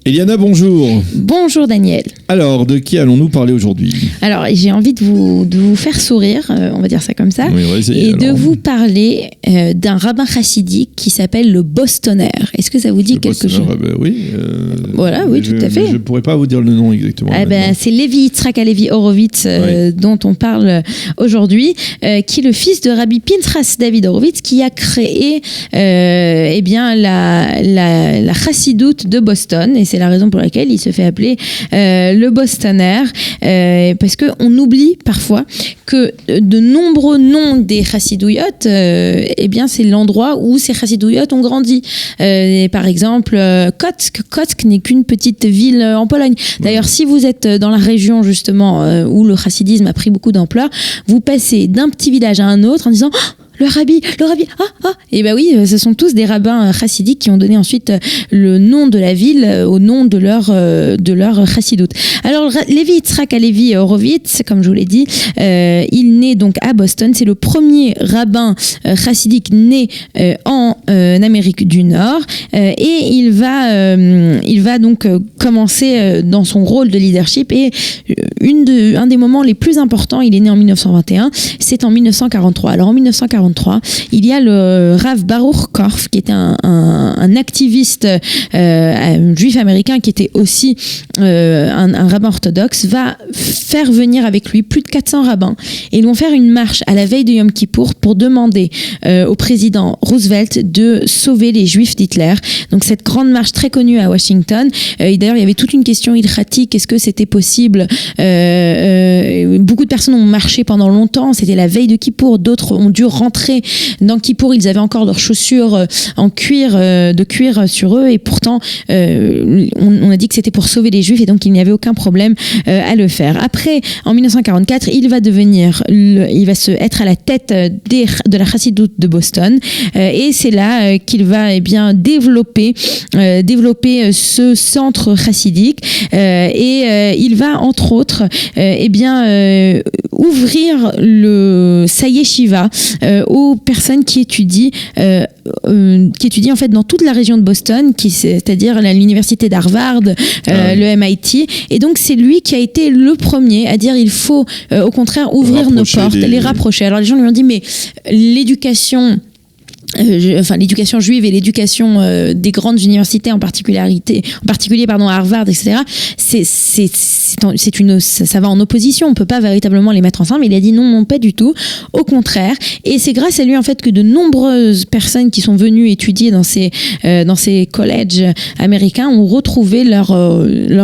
Eliana, bonjour. Bonjour Daniel. Alors, de qui allons-nous parler aujourd'hui ? Alors, j'ai envie de vous faire sourire, on va dire ça comme ça, Oui, on va essayer, et de vous parler d'un rabbin chassidique qui s'appelle le Bostonner. Est-ce que ça vous dit quelque chose ? Oui. Voilà, oui, tout à fait. Je ne pourrais pas vous dire le nom exactement. C'est Levi Yitzhak Halevi Horowitz dont on parle aujourd'hui, qui est le fils de Rabbi Pinchas David Horowitz, qui a créé la chassidoute de Boston, et c'est la raison pour laquelle il se fait appeler le Bostonner, parce qu'on oublie parfois que de nombreux noms des chassidouillottes, c'est l'endroit où ces chassidouillottes ont grandi. Par exemple, Kotsk n'est qu'une petite ville en Pologne. D'ailleurs, si vous êtes dans la région justement où le chassidisme a pris beaucoup d'ampleur, vous passez d'un petit village à un autre en disant le rabbi, et oui, ce sont tous des rabbins chassidiques qui ont donné ensuite le nom de la ville au nom de leur chassidoute. Alors, Levi Yitzhak Halevi Horowitz, comme je vous l'ai dit, il naît donc à Boston. C'est le premier rabbin chassidique né en Amérique du Nord, et il va donc commencer dans son rôle de leadership. Et un des moments les plus importants, il est né en 1921, c'est en 1943. Alors en 1943, il y a le Rav Baruch Korf, qui était un activiste juif américain, qui était aussi un rabbin orthodoxe, va faire venir avec lui plus de 400 rabbins, et ils vont faire une marche à la veille de Yom Kippour pour demander au président Roosevelt de sauver les juifs d'Hitler. Donc cette grande marche très connue à Washington, et d'ailleurs il y avait toute une question ilchatique, est-ce que c'était possible? Beaucoup de personnes ont marché pendant longtemps, c'était la veille de Kippour, d'autres ont dû rentrer dans Kippour, ils avaient encore leurs chaussures en cuir, de cuir sur eux, et pourtant on a dit que c'était pour sauver les juifs, et donc il n'y avait aucun problème à le faire. Après, en 1944, il va être à la tête de la chassidoute de Boston, et c'est là qu'il va développer ce centre chassidique, et il va entre autres ouvrir le Sayeshiva aux personnes qui étudient en fait dans toute la région de Boston, c'est-à-dire l'université d'Harvard, le MIT, et donc c'est lui qui a été le premier à dire il faut au contraire ouvrir nos portes, les rapprocher. Alors les gens lui ont dit mais l'éducation juive et l'éducation des grandes universités en particulier à Harvard, etc. Ça va en opposition. On peut pas véritablement les mettre ensemble. Il a dit non, pas du tout. Au contraire. Et c'est grâce à lui en fait que de nombreuses personnes qui sont venues étudier dans ces collèges américains ont retrouvé leurs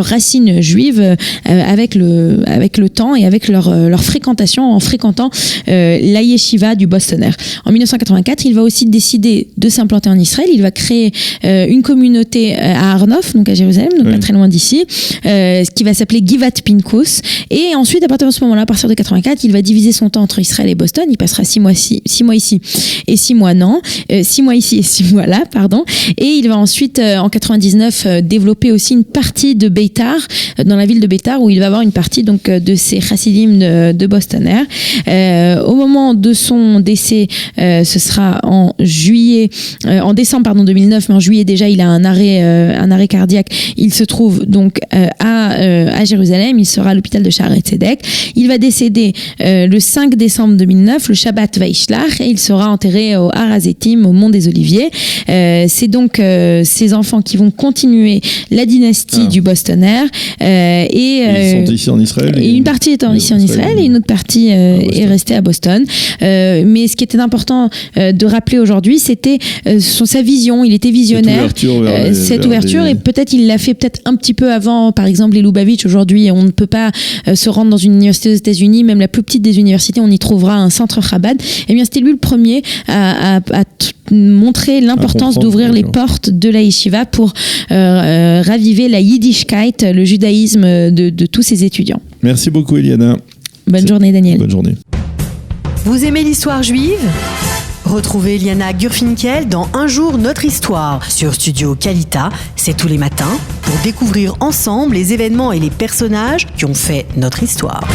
racines juives avec le temps et avec leur fréquentation en fréquentant la yeshiva du Bostonner. En 1984, il va aussi décider de s'implanter en Israël. Il va créer une communauté à Arnof, donc à Jérusalem, donc pas très loin d'ici, qui va s'appeler Givat Pinkus. Et ensuite, à partir de ce moment-là, à partir de 84, il va diviser son temps entre Israël et Boston. Il passera 6 mois ici et 6 mois non. 6 mois ici et 6 mois là, pardon. Et il va ensuite, en 99, développer aussi une partie de Beitar, dans la ville de Beitar, où il va avoir une partie donc de ces chassidim de Bostonner. Au moment de son décès, ce sera en décembre 2009, mais en juillet déjà, il a un arrêt cardiaque. Il se trouve donc à Jérusalem. Il sera à l'hôpital de Shaare Tzedek. Il va décéder le 5 décembre 2009, le Shabbat Vaishlach, et il sera enterré au Har HaZeitim, au Mont des Oliviers. C'est donc ces enfants qui vont continuer la dynastie du Bostonner. Ils sont ici en Israël. Et une partie est ici en Israël, et une autre partie est restée à Boston. Mais ce qui était important de rappeler aujourd'hui, c'était sa vision. Il était visionnaire. Cette ouverture, et peut-être il l'a fait un petit peu avant, par exemple les Lubavitch. Aujourd'hui, on ne peut pas se rendre dans une université aux États-Unis, même la plus petite des universités, on y trouvera un centre Chabad. Eh bien, c'était lui le premier à montrer l'importance d'ouvrir les portes de la yeshiva pour raviver la Yiddishkeit, le judaïsme de tous ses étudiants. Merci beaucoup, Eliana. Bonne journée, Daniel. Bonne journée. Vous aimez l'histoire juive ? Retrouvez Eliana Gurfinkel dans Un jour notre histoire sur Studio Kalita, c'est tous les matins, pour découvrir ensemble les événements et les personnages qui ont fait notre histoire.